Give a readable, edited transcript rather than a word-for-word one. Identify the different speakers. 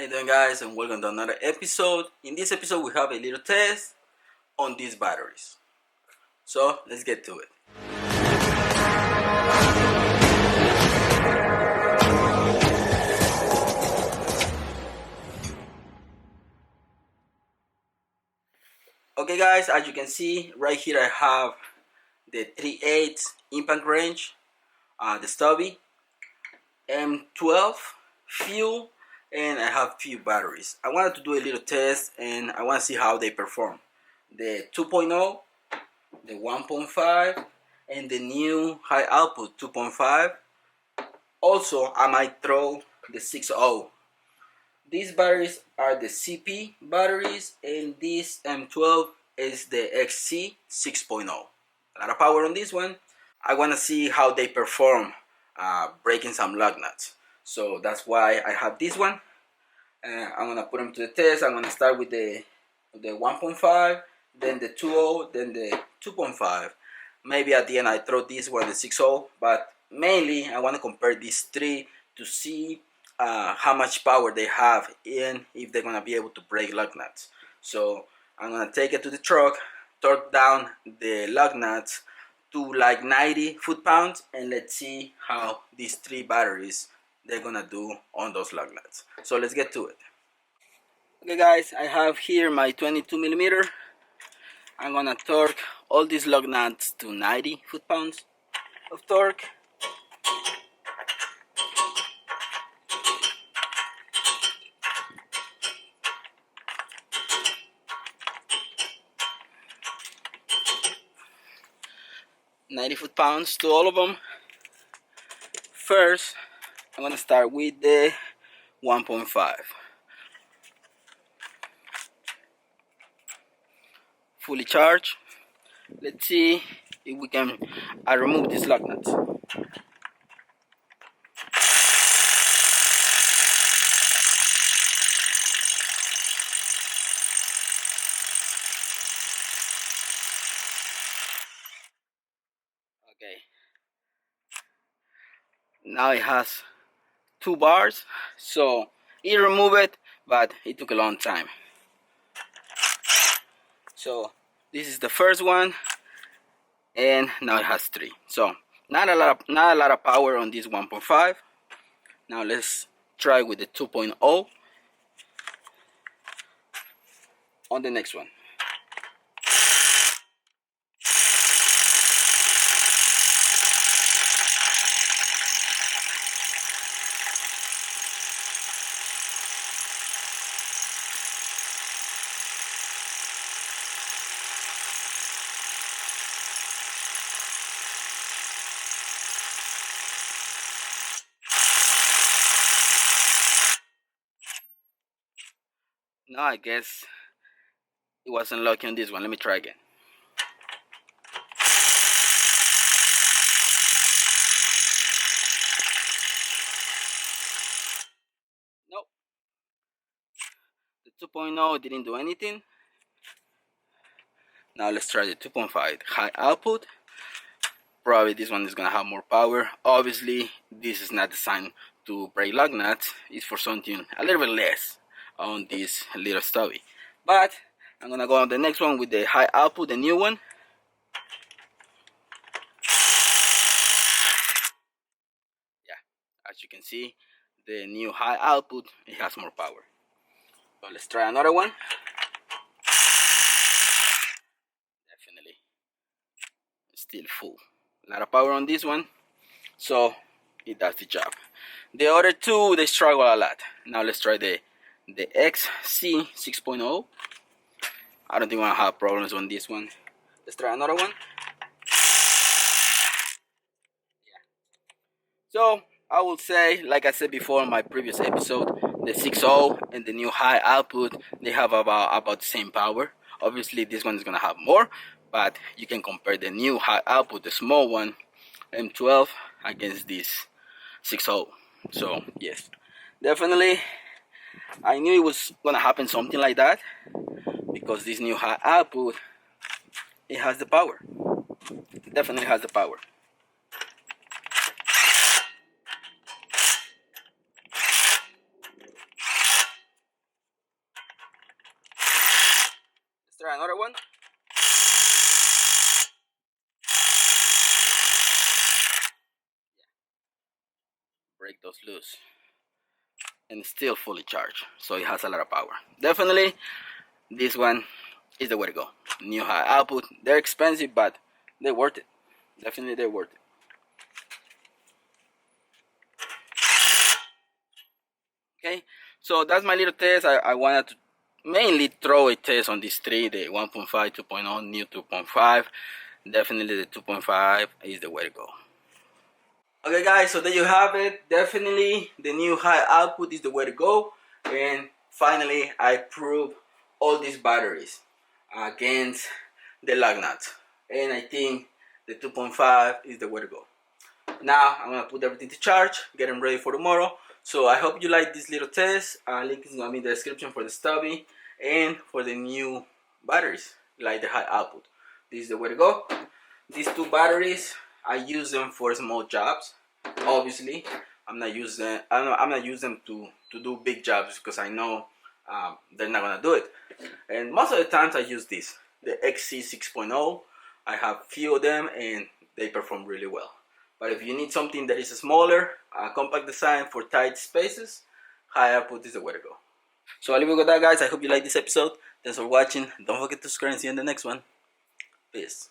Speaker 1: you doing, guys, and welcome to another episode. In this episode we have a little test on these batteries, so let's get to it. Okay, guys, as you can see right here, I have the 3/8 impact range, the stubby, M12 fuel, and I have few batteries. I wanted to do a little test and I want to see how they perform. The 2.0, the 1.5, and the new high output 2.5. Also, I might throw the 6.0. These batteries are the CP batteries, and this M12 is the XC 6.0. A lot of power on this one. I want to see how they perform breaking some lug nuts. So that's why I have this one. I'm going to put them to the test. I'm going to start with the 1.5, then the 2.0, then the 2.5. Maybe at the end I throw this one, the 6.0, but mainly I want to compare these three to see how much power they have and if they're going to be able to break lug nuts. So I'm going to take it to the truck, torque down the lug nuts to like 90 foot-pounds, and let's see how these three batteries they're going to do on those lug nuts. So let's get to it. Okay, guys, I have here my 22 millimeter. I'm going to torque all these lug nuts to 90 foot-pounds of torque. "90 foot-pounds to all of them. First, I'm going to start with the 1.5. Fully charged. Let's see if we can remove these lug nuts. Okay. Now it has 2 bars, so it removed it, but it took a long time. So this is the first one, and now it has 3. So not a lot of power on this 1.5. Now let's try with the 2.0 on the next one. No, I guess it wasn't lucky on this one. Let me try again. Nope. The 2.0 didn't do anything. Now let's try the 2.5 high output. Probably this one is gonna have more power. Obviously, this is not designed to break lug nuts. It's for something a little bit less on this little stubby. But I'm gonna go on the next one with the high output, the new one. Yeah, as you can see, the new high output, it has more power. So let's try another one. Definitely still full. A lot of power on this one, so it does the job. The other two, they struggle a lot. Now let's try the XC 6.0. I don't think we're gonna have problems on this one. Let's try another one. Yeah. So I will say, like I said before in my previous episode, the 6.0 and the new high output, they have about the same power. Obviously this one is gonna have more, but you can compare the new high output, the small one, M12, against this 6.0. So yes, definitely I knew it was gonna happen something like that, because this new high output, it has the power. It definitely has the power. try another one. Break those loose. And it's still fully charged, so it has a lot of power. Definitely, this one is the way to go. New high output. They're expensive, but they're worth it. Definitely, they're worth it. Okay, so that's my little test. I wanted to mainly throw a test on these three, the 1.5, 2.0, new 2.5. Definitely the 2.5 is the way to go. Okay guys, so there you have it. Definitely the new high output is the way to go. And finally I proved all these batteries against the lug nuts. And I think the 2.5 is the way to go. Now I'm gonna put everything to charge, get them ready for tomorrow. So I hope you like this little test. Link is gonna be in the description for the stubby and for the new batteries, like the high output. This is the way to go. These two batteries, I use them for small jobs. Obviously, I'm not using them to do big jobs because I know they're not gonna do it. And most of the times I use this, the XC 6.0. I have few of them and they perform really well. But if you need something that is smaller, compact design for tight spaces, high output is the way to go. So I'll leave you with that, guys. I hope you like this episode. Thanks for watching. Don't forget to subscribe and see you in the next one. Peace.